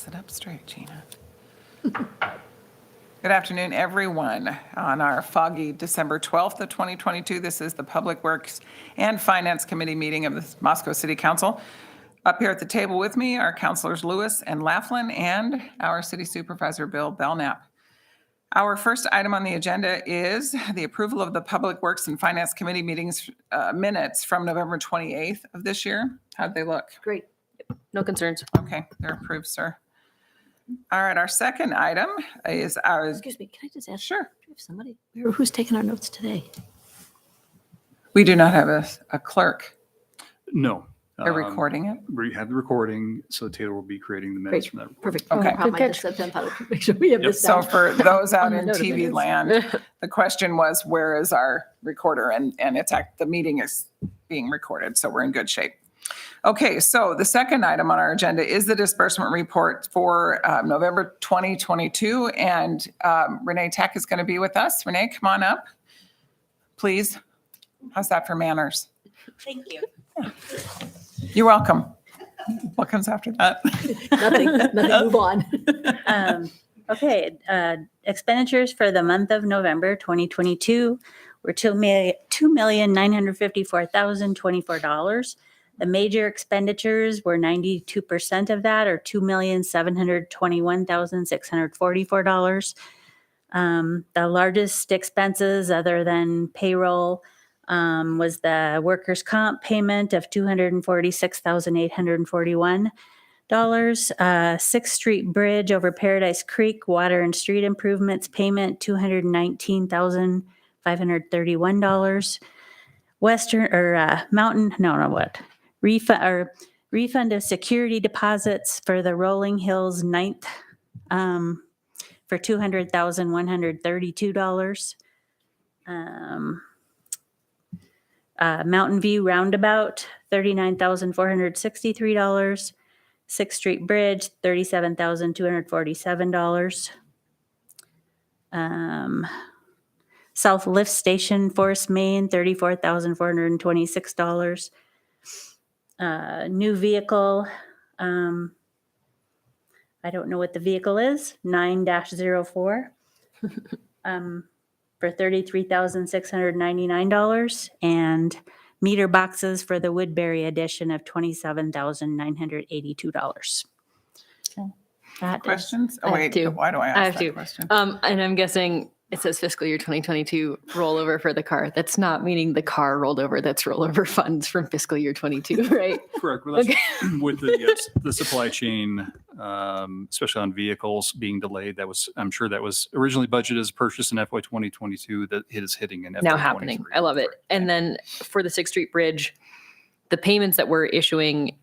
Sit up straight, Gina. Good afternoon, everyone. On our foggy December 12th of 2022, this is the Public Works and Finance Committee meeting of the Moscow City Council. Up here at the table with me are Councilors Lewis and Laughlin and our City Supervisor Bill Belknap. Our first item on the agenda is the approval of the Public Works and Finance Committee meetings minutes from November 28th of this year. How'd they look? Great. No concerns. Okay, they're approved, sir. All right, our second item is our, Excuse me, can I just ask? sure. Do we have somebody, who's taking our notes today? We do not have a clerk. No. They're recording it. We have the recording, so Taylor will be creating the minutes Great. from that. recording. Perfect. Okay. No problem. I just said them, make sure we have this So down. for those out On the in note of TV minutes. land, the question was, where is our recorder? And the meeting is being recorded, so we're in good shape. Okay, so the second item on our agenda is the disbursement report for November 2022. And Renee Tech is going to be with us. Renee, come on up, please. How's that for manners? Thank you. You're welcome. What comes after that? Nothing, move on. Okay, expenditures for the month of November 2022 were $2,954,024. The major expenditures were 92% of that, or $2,721,644. The largest expenses, other than payroll, was the workers' comp payment of $246,841. Sixth Street Bridge over Paradise Creek Water and Street Improvements payment $219,531. Refund of security deposits for the Rolling Hills 9th for $200,132. Mountain View Roundabout, $39,463. Sixth Street Bridge, $37,247. South Lift Station, Forest Main, $34,426. New vehicle, I don't know what the vehicle is, 9-04, for $33,699, and meter boxes for the Woodbury edition of $27,982. That is, Questions? I Oh, have wait, two. why do I I ask have that two. question? And I'm guessing it says fiscal year 2022 rollover for the car. That's not meaning the car rolled over. That's rollover funds from fiscal year 22, right? Correct. Well, that's Okay. with the supply chain, especially on vehicles being delayed. I'm sure that was originally budgeted as purchase in FY 2022 that it is hitting in FY Now happening. I love it. And then for the Sixth Street Bridge, the payments that we're issuing,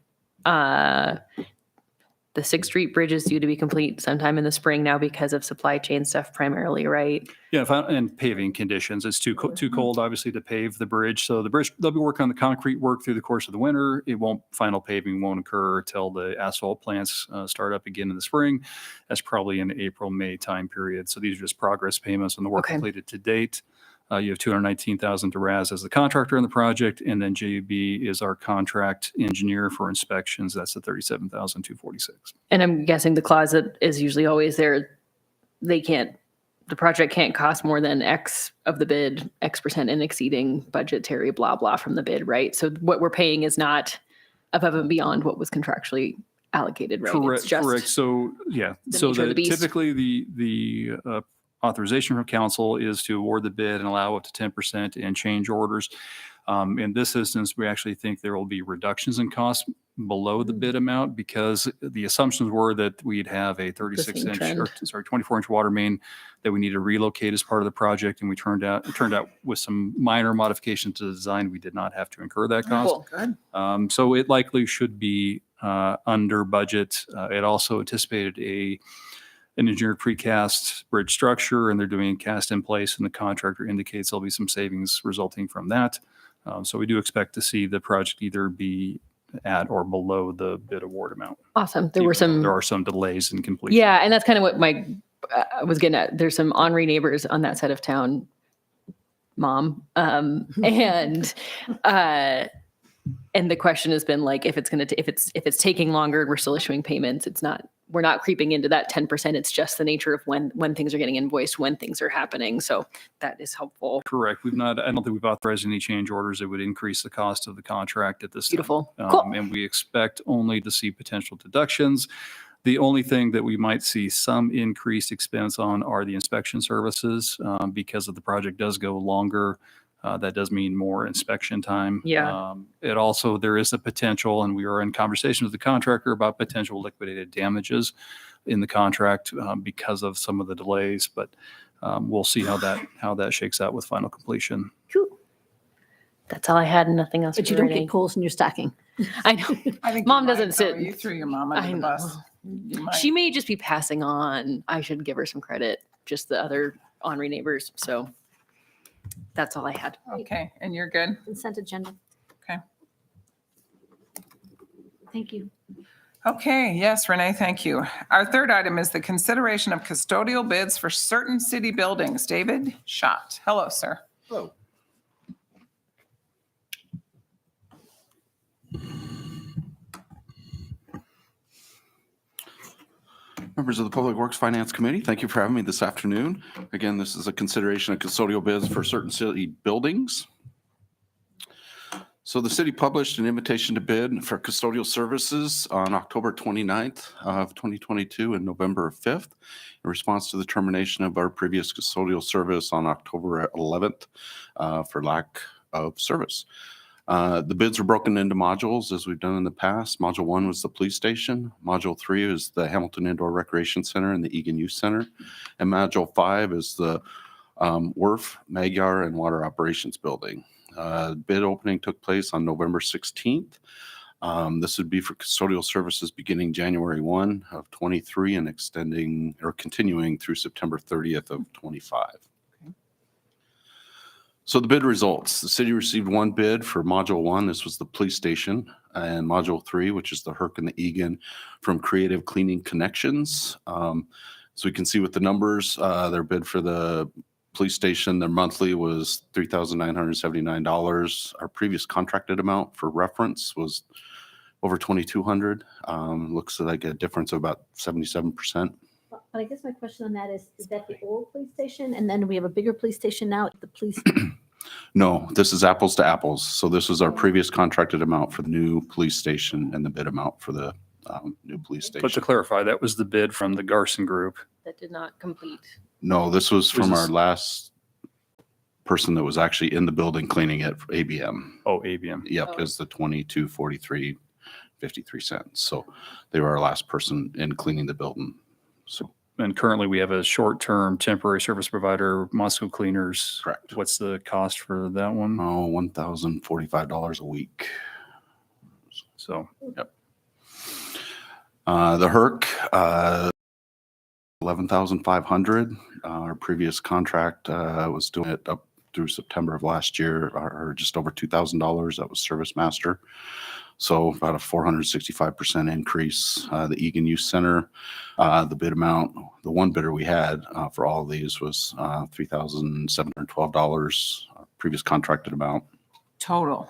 the Sixth Street Bridge is due to be complete sometime in the spring now because of supply chain stuff primarily, right? Yeah, and paving conditions. It's too cold, obviously, to pave the bridge. So the bridge, they'll be working on the concrete work through the course of the winter. Final paving won't occur till the asphalt plants start up again in the spring. That's probably in the April, May time period. So these are just progress payments on the work Okay. completed to date. You have $219,000 to RAS as the contractor in the project, and then JB is our contract engineer for inspections. That's the $37,246. And I'm guessing the clause that is usually always there, the project can't cost more than X of the bid, X% in exceeding budgetary blah, blah from the bid, right? So what we're paying is not above and beyond what was contractually allocated, right? Correct. It's just Correct. So yeah. the So nature of the beast. typically the authorization from council is to award the bid and allow up to 10% in change orders. In this instance, we actually think there will be reductions in costs below the bid amount because the assumptions were that we'd have a 24-inch water main that we need to relocate as part of the project. And it turned out with some minor modifications to the design, we did not have to incur that cost. cool. Good. So it likely should be under budget. It also anticipated an engineered precast bridge structure, and they're doing cast in place, and the contractor indicates there'll be some savings resulting from that. So we do expect to see the project either be at or below the bid award amount. Awesome. There are some delays in completion. Yeah, and that's kind of what I was getting at. There's some Henri neighbors on that side of town, Mom, and the question has been like, if it's taking longer and we're still issuing payments, it's not we're not creeping into that 10%. It's just the nature of when things are getting invoiced, when things are happening. So that is helpful. Correct. I don't think we've authorized any change orders that would increase the cost of the contract at this time. Beautiful. Cool. And we expect only to see potential deductions. The only thing that we might see some increased expense on are the inspection services, because if the project does go longer. That does mean more inspection time. Yeah. There is a potential, and we are in conversation with the contractor about potential liquidated damages in the contract because of some of the delays, but we'll see how that shakes out with final completion. Cool. That's all I had. Nothing else. But you for don't Renee. get coals in your stocking. I know. I think Mom you doesn't might, sit- though. You threw your mom under I the bus. know. You might. She may just be passing on. I should give her some credit. Just the other ornery neighbors. So that's all I had. Okay, and you're good? Consent agenda. Okay. Thank you. Okay, yes, Renee, thank you. Our third item is the consideration of custodial bids for certain city buildings. David Schott. Hello, sir. Hello. Members of the Public Works Finance Committee, thank you for having me this afternoon. Again, this is a consideration of custodial bids for certain city buildings. So the city published an invitation to bid for custodial services on October 29th of 2022 and November 5th in response to the termination of our previous custodial service on October 11th for lack of service. The bids are broken into modules as we've done in the past. Module 1 was the police station. Module 3 is the Hamilton Indoor Recreation Center and the Egan Youth Center. And Module 5 is the WRF, Magyar, and Water Operations Building. Bid opening took place on November 16th. This would be for custodial services beginning January 1 of 23 and extending or continuing through September 30th of 25. So the bid results, the city received one bid for Module 1. This was the police station, and Module 3, which is the Herc and the Egan, from Creative Cleaning Connections. So we can see with the numbers, their bid for the police station, their monthly was $3,979. Our previous contracted amount for reference was over $2,200. Looks like a difference of about 77%. But I guess my question on that is that the old police station? And then we have a bigger police station now, the police. No, this is apples to apples. So this is our previous contracted amount for the new police station and the bid amount for the new police But to station. clarify, that was the bid from the Garson Group. That did not complete. No, this was from Was our this- last person that was actually in the building cleaning it, ABM. Oh, ABM. Yep, Oh. is the 22.43.53 cents. So they were our last person in cleaning the building. So And currently we have a short-term temporary service provider, Moscow Cleaners. correct. What's the cost for that one? Oh, $1,045 a week. So The Herc, 11,500. Our previous contract was doing it up through September of last year, or just over $2,000. That was Service Master. So about a 465% increase. The Egan Youth Center, the bid amount, the one bidder we had for all of these was $3,712. Previous contracted amount. Total.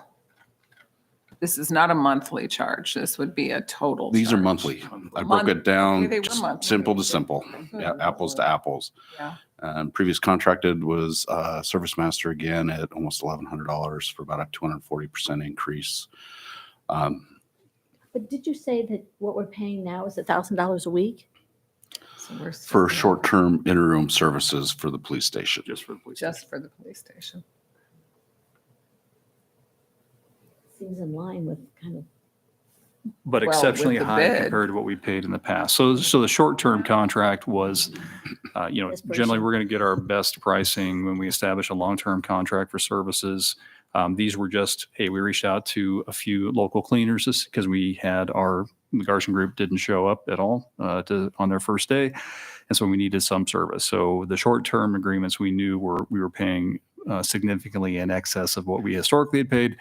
This is not a monthly charge. This would be a total. These are charge. monthly. I broke Month- it down, okay, they were just monthly. simple to simple. Yeah, apples to apples. Yeah. And previous contracted was Service Master again at almost $1,100 for about a 240% increase. But did you say that what we're paying now is $1,000 a week? So we're For still- short-term interim services for the police station. just for the police. Just for the police station. Seems in line with kind of, But Well, exceptionally with the high bid. compared to what we paid in the past. So the short-term contract was, This generally, person. we're going to get our best pricing when we establish a long-term contract for services. These were just, hey, we reached out to a few local cleaners because the Garson Group didn't show up at all on their first day. And so we needed some service. So the short-term agreements we knew we were paying significantly in excess of what we historically had paid.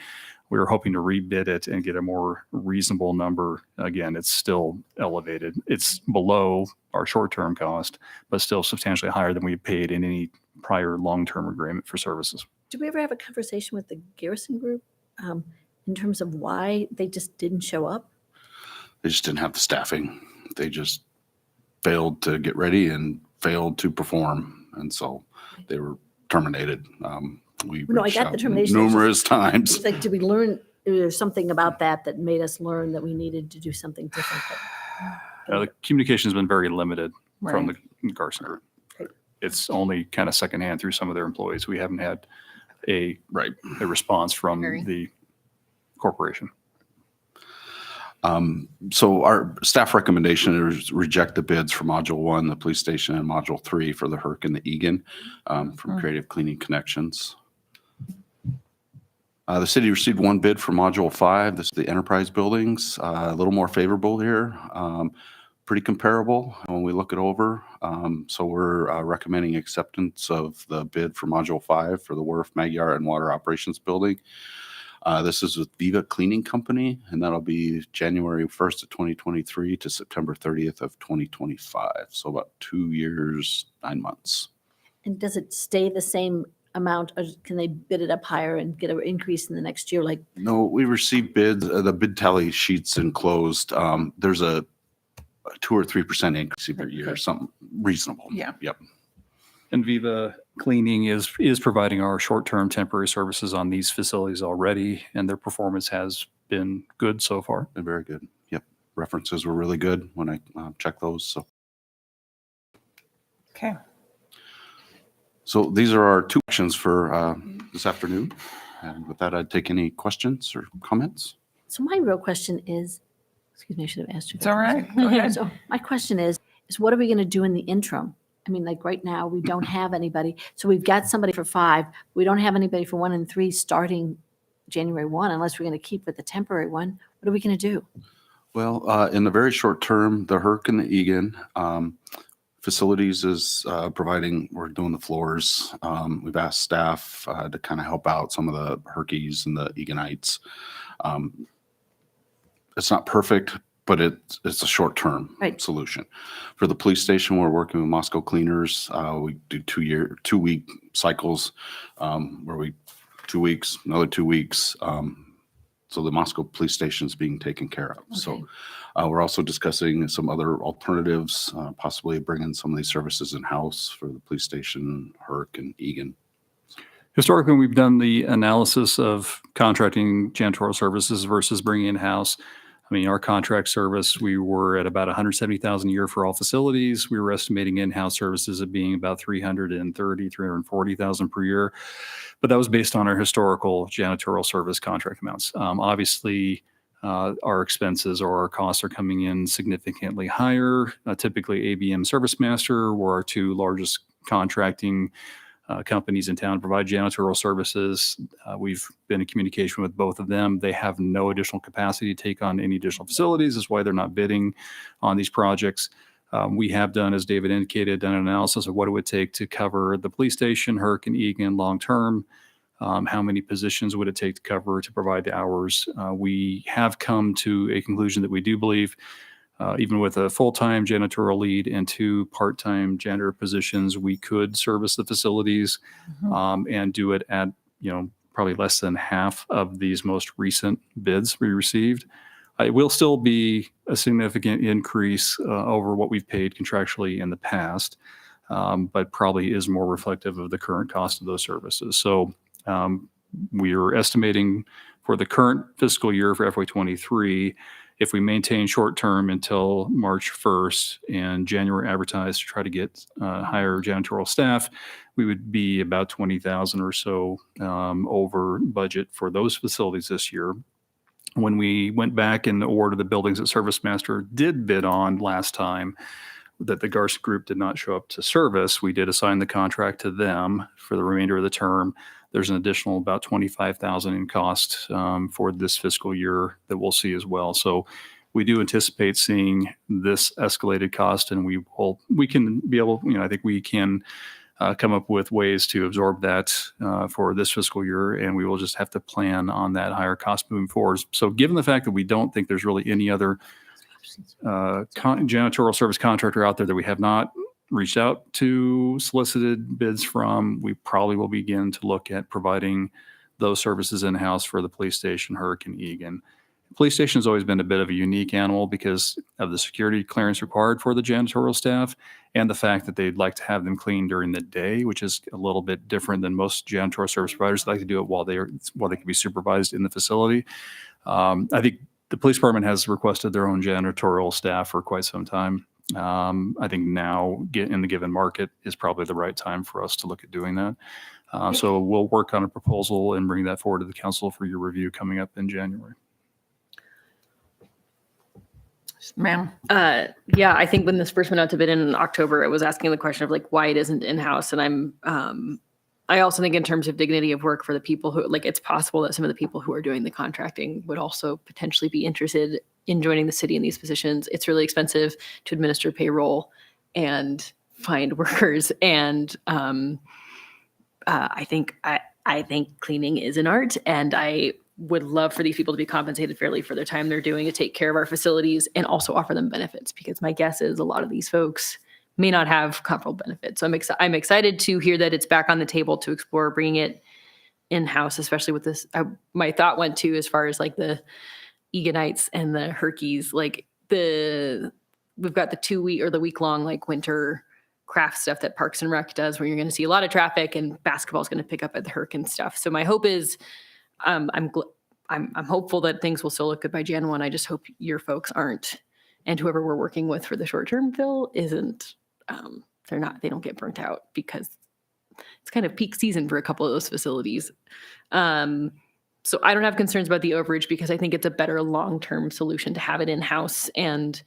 We were hoping to rebid it and get a more reasonable number. Again, it's still elevated. It's below our short-term cost, but still substantially higher than we paid in any prior long-term agreement for services. did we ever have a conversation with the Garrison Group in terms of why they just didn't show up? They just didn't have the staffing. They just failed to get ready and failed to perform. And so they were terminated. We No, I reached got out the termination. It's just- numerous times. It's like, did we learn, there's something about that made us learn that we needed to do something different. The communication's been very limited from Right. the Garson Group. Right. It's only kind of secondhand through some of their employees. We haven't had a Right. response from Agree. the corporation. So our staff recommendation is reject the bids for Module 1, the police station, and Module 3 for the Herc and the Egan from Creative Cleaning Connections. The city received one bid for Module 5. This is the enterprise buildings, a little more favorable here, pretty comparable when we look it over. So we're recommending acceptance of the bid for Module 5 for the Wharf, Magyar, and Water Operations Building. This is with Viva Cleaning Company, and that'll be January 1st of 2023 to September 30th of 2025. So about 2 years, 9 months. And does it stay the same amount, or can they bid it up higher and get an increase in the next year? Like, No, we received bids, the bid tally sheets enclosed. There's a 2 or 3% increase every year, Okay. something reasonable. Yeah. Yep. And Viva Cleaning is providing our short-term temporary services on these facilities already, and their performance has been good so far. Been very good. Yep. References were really good when I checked those. Okay. So these are our 2 actions for this afternoon. And with that, I'd take any questions or comments. so my real question is, excuse me, I should have asked you. It's that all right. question. Go ahead. So my question is what are we going to do in the interim? I mean, like right now, we don't have anybody. So we've got somebody for 5. We don't have anybody for 1 and 3 starting January 1, unless we're going to keep with the temporary one. What are we going to do? Well, in the very short term, the Herc and the Egan facilities is providing, we're doing the floors. We've asked staff to kind of help out some of the Herkies and the Eganites. It's not perfect, but it's a short-term Right. solution. For the police station, we're working with Moscow Cleaners. We do 2-week cycles where we 2 weeks, another 2 weeks. So the Moscow police station is being taken care of. Okay. So we're also discussing some other alternatives, possibly bringing some of these services in-house for the police station, Herc and Egan. Historically, we've done the analysis of contracting janitorial services versus bringing in-house. I mean, our contract service, we were at about $170,000 a year for all facilities. We were estimating in-house services at being about $330,000, $340,000 per year. But that was based on our historical janitorial service contract amounts. Obviously, our expenses or our costs are coming in significantly higher. Typically, ABM Service Master were our 2 largest contracting companies in town to provide janitorial services. We've been in communication with both of them. They have no additional capacity to take on any additional facilities. That's why they're not bidding on these projects. We have done, as David indicated, done an analysis of what it would take to cover the police station, Herc and Egan long-term. How many positions would it take to cover to provide the hours? We have come to a conclusion that we do believe even with a full-time janitorial lead and 2 part-time janitor positions, we could service the facilities and do it at, probably less than half of these most recent bids we received. It will still be a significant increase over what we've paid contractually in the past, but probably is more reflective of the current cost of those services. So we are estimating for the current fiscal year for FY23, if we maintain short-term until March 1st and January advertise to try to get higher janitorial staff, we would be about 20,000 or so over budget for those facilities this year. When we went back and awarded the buildings that Service Master did bid on last time, that the Garson Group did not show up to service, we did assign the contract to them for the remainder of the term. There's an additional about 25,000 in cost for this fiscal year that we'll see as well. So we do anticipate seeing this escalated cost, and we can be able, I think we can come up with ways to absorb that for this fiscal year, and we will just have to plan on that higher cost moving forward. So given the fact that we don't think there's really any other janitorial service contractor out there that we have not reached out to, solicited bids from, we probably will begin to look at providing those services in-house for the police station, Herc and Egan. Police station has always been a bit of a unique animal because of the security clearance required for the janitorial staff and the fact that they'd like to have them clean during the day, which is a little bit different than most janitorial service providers. They like to do it while they can be supervised in the facility. I think the police department has requested their own janitorial staff for quite some time. I think now in the given market is probably the right time for us to look at doing that. So we'll work on a proposal and bring that forward to the council for your review coming up in January. Ma'am? Yeah, I think when this first went out to bid in October, it was asking the question of like why it isn't in-house. And I also think in terms of dignity of work for the people who, like, it's possible that some of the people who are doing the contracting would also potentially be interested in joining the city in these positions. It's really expensive to administer payroll and find workers. And I think cleaning is an art, and I would love for these people to be compensated fairly for their time they're doing to take care of our facilities and also offer them benefits, because my guess is a lot of these folks may not have comparable benefits. So I'm excited to hear that it's back on the table to explore bringing it in-house, especially with this. My thought went to, as far as like the Eganites and the Herkies, like we've got the 2 week or the week-long like winter craft stuff that Parks and Rec does, where you're going to see a lot of traffic, and basketball is going to pick up at the Herc and stuff. So my hope is, I'm hopeful that things will still look good by Jan 1. I just hope your folks aren't, and whoever we're working with for the short-term fill isn't, they don't get burnt out, because it's kind of peak season for a couple of those facilities. So I don't have concerns about the overage, because I think it's a better long-term solution to have it in-house, and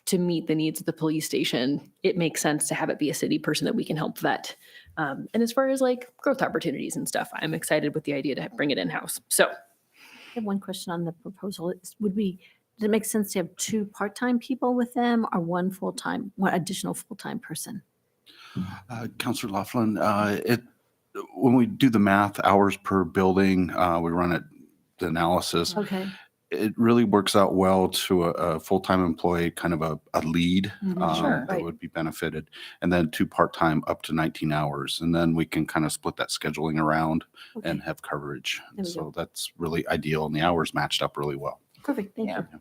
to meet the needs of the police station, it makes sense to have it be a city person that we can help vet. And as far as like growth opportunities and stuff, I'm excited with the idea to bring it in-house. So I have one question on the proposal. Does it make sense to have 2 part-time people with them, or one additional full-time person? Councilor Laughlin, when we do the math, hours per building, we run the analysis. Okay. It really works out well to a full-time employee, kind of a lead Sure. that Right. would be benefited, and then 2 part-time up to 19 hours. And then we can kind of split that scheduling around Okay. and have coverage. There we So that's really ideal, and the hours matched up really well. Perfect. Thank Yeah. you.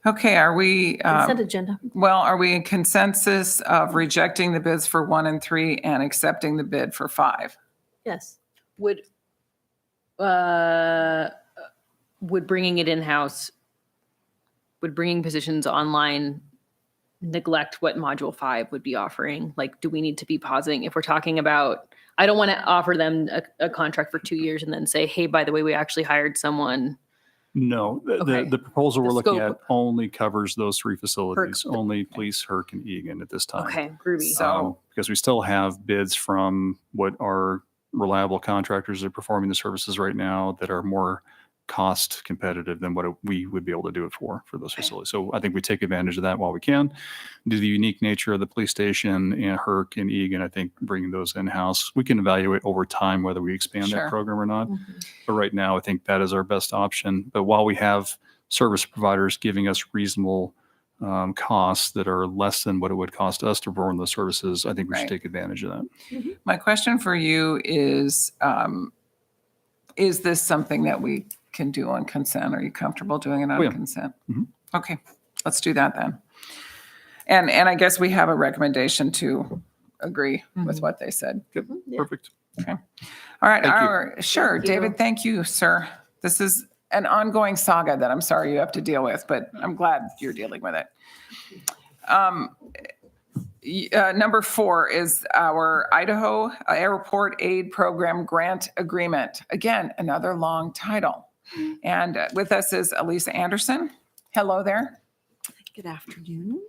Okay, are we, Consent agenda. are we in consensus of rejecting the bids for 1 and 3 and accepting the bid for 5? Yes. would bringing it in-house, would bringing positions online neglect what Module 5 would be offering? Like, do we need to be pausing if we're talking about, I don't want to offer them a contract for 2 years and then say, hey, by the way, we actually hired someone. No, Okay. the proposal we're The looking at scope. only covers those 3 facilities, Herc. only police, Herc, and Egan at this time. Okay, groovy. So- Because we still have bids from what are reliable contractors that are performing the services right now that are more cost competitive than what we would be able to do it for those facilities. So I think we take advantage of that while we can. Due to the unique nature of the police station and Herc and Egan, I think bringing those in-house, we can evaluate over time whether we expand Sure. that program or not. Mm-hmm. But right now, I think that is our best option. But while we have service providers giving us reasonable costs that are less than what it would cost us to perform those services, I think we should Right. take advantage of that. My question for you is this something that we can do on consent? Are you comfortable doing it Oh, on yeah. consent? Mhm. Okay, let's do that then. And I guess we have a recommendation to agree with what they said. Yeah. Perfect. All right, Thank you. sure, Thank you. David, thank you, sir. This is an ongoing saga that I'm sorry you have to deal with, but I'm glad you're dealing with it. Number 4 is our Idaho Airport Aid Program Grant Agreement. Again, another long title. And with us is Elisa Anderson. Hello there. Good afternoon.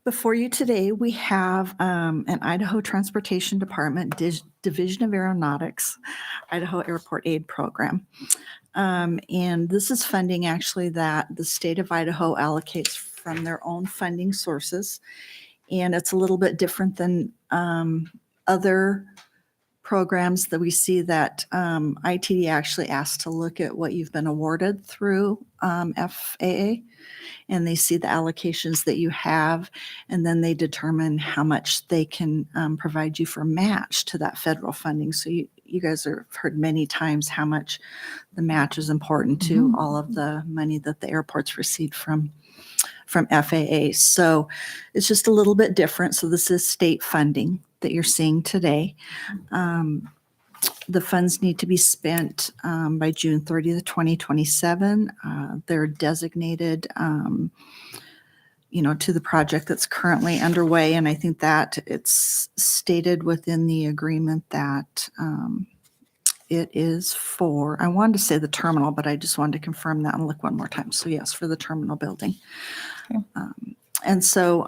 Before you today, we have an Idaho Transportation Department Division of Aeronautics Idaho Airport Aid Program. And this is funding actually that the state of Idaho allocates from their own funding sources. And it's a little bit different than other programs that we see that ITD actually asks to look at what you've been awarded through FAA. And they see the allocations that you have, and then they determine how much they can provide you for match to that federal funding. So you guys have heard many times how much the match is important to all of the money that the airports received from FAA. So it's just a little bit different. So this is state funding that you're seeing today. The funds need to be spent by June 30th, 2027. They're designated, to the project that's currently underway. And I think that it's stated within the agreement that it is for, I wanted to say the terminal, but I just wanted to confirm that and look one more time. So yes, for the terminal building. Okay. And so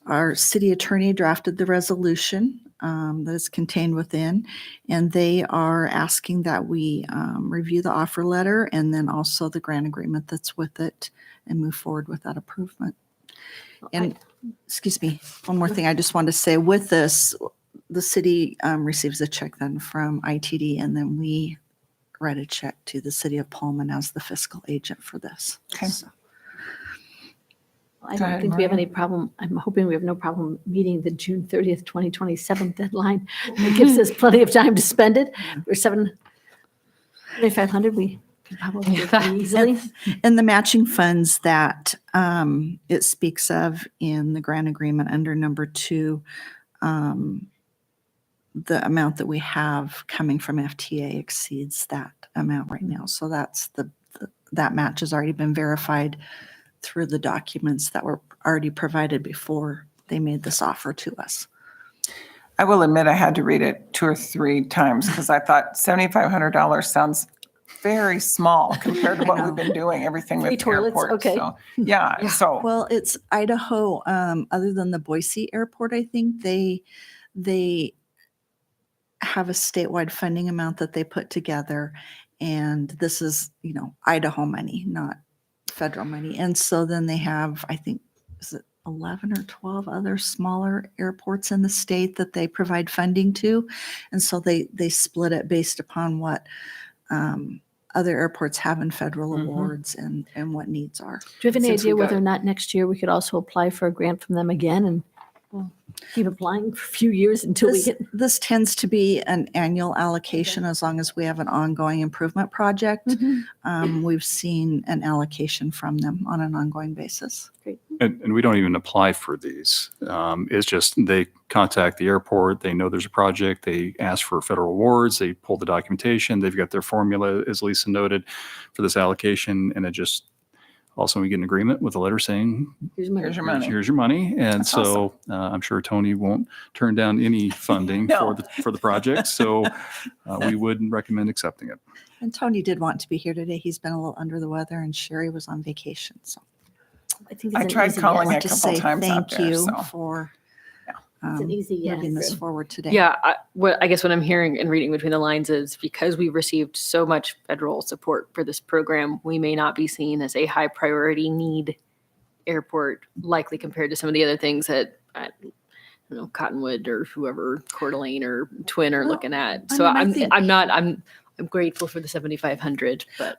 our city attorney drafted the resolution that is contained within, and they are asking that we review the offer letter and then also the grant agreement that's with it and move forward with that approval. And excuse me, one more thing I just wanted to say with this, the city receives a check then from ITD, and then we write a check to the city of Pullman as the fiscal agent for this. Okay. So, I Go don't ahead, think we have Maria. any problem. I'm hoping we have no problem meeting the June 30th, 2027 deadline. It gives us plenty of time to spend it. We're 7,500. We can probably do it pretty easily. And the matching funds that it speaks of in the grant agreement under number 2, the amount that we have coming from FTA exceeds that amount right now. So that's that match has already been verified through the documents that were already provided before they made this offer to us. I will admit I had to read it 2 or 3 times because I thought $7,500 sounds very small compared to what we've been doing, everything 3 with toilets, airports. okay. So, yeah, so, Well, it's Idaho, other than the Boise airport, I think they have a statewide funding amount that they put together. And this is, Idaho money, not federal money. And so then they have, I think, is it 11 or 12 other smaller airports in the state that they provide funding to. And so they split it based upon what other airports have in federal Mhm. awards and what needs are. Do you have any Since we idea whether got- or not next year we could also apply for a grant from them again and keep applying for a few years until we This, get? this tends to be an annual allocation as long as we have an ongoing improvement project. Mhm. We've seen an allocation from them on an ongoing basis. And we don't even apply for these. It's just they contact the airport, they know there's a project, they ask for federal awards, they pull the documentation, they've got their formula, as Lisa noted, for this allocation, and it just, also we get an agreement with a letter saying, Here's my- here's your money. here's your money. And That's so I'm sure Tony won't turn down any funding No. for the project. So we would recommend accepting it. And Tony did want to be here today. He's been a little under the weather and Sherry was on vacation. So I think I it's an tried easy calling yes. a want to couple say times out thank there, you so. for It's an easy moving yes. this forward today. Yeah, I guess what I'm hearing and reading between the lines is because we've received so much federal support for this program, we may not be seen as a high priority need airport, likely compared to some of the other things that, I don't know, Cottonwood or whoever, Coeur d'Alene or Twin are Well, looking at. I So mean, I think- I'm grateful for the 7,500, but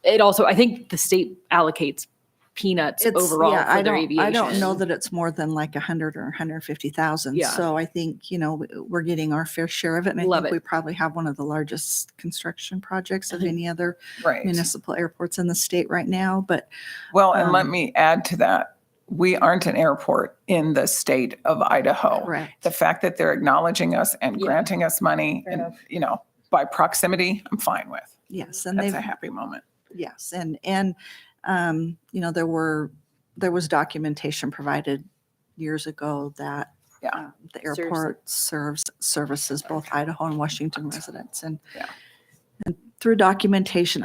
it also, I think the state allocates peanuts overall for their aviation. I don't know that it's more than like 100 or 150,000. Yeah. So I think, we're getting our fair share of it. And I Love think it. we probably have one of the largest construction projects of think- any other Right. municipal airports in the state right now. But Well, and let Um, me add to that. We aren't an airport in the state of Idaho. correct. The fact that they're acknowledging us and Yeah. granting us money Fair and, enough. by proximity, I'm fine with. Yes. And That's they've, a happy moment. yes. And there was documentation provided years ago that Yeah. the Serves airport services both Idaho and Washington residents. And Yeah. through documentation,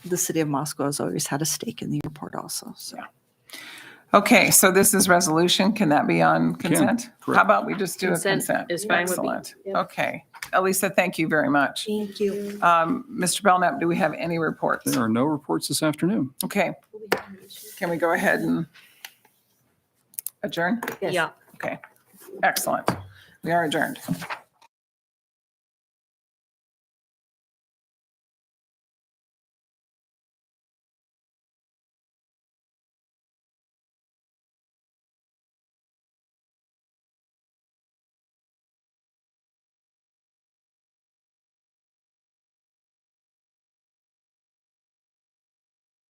the city of Moscow has always had a stake in the airport also. So Yeah. Okay, so this is resolution. Can that be on consent? correct. How about we just do a Consent consent? is fine with me. Excellent. Yep. Okay. Elisa, thank you very much. thank you. Mr. Belknap, do we have any reports? There are no reports this afternoon. Okay. Can we go ahead and adjourn? Yes. Yeah. Okay. Excellent. We are adjourned.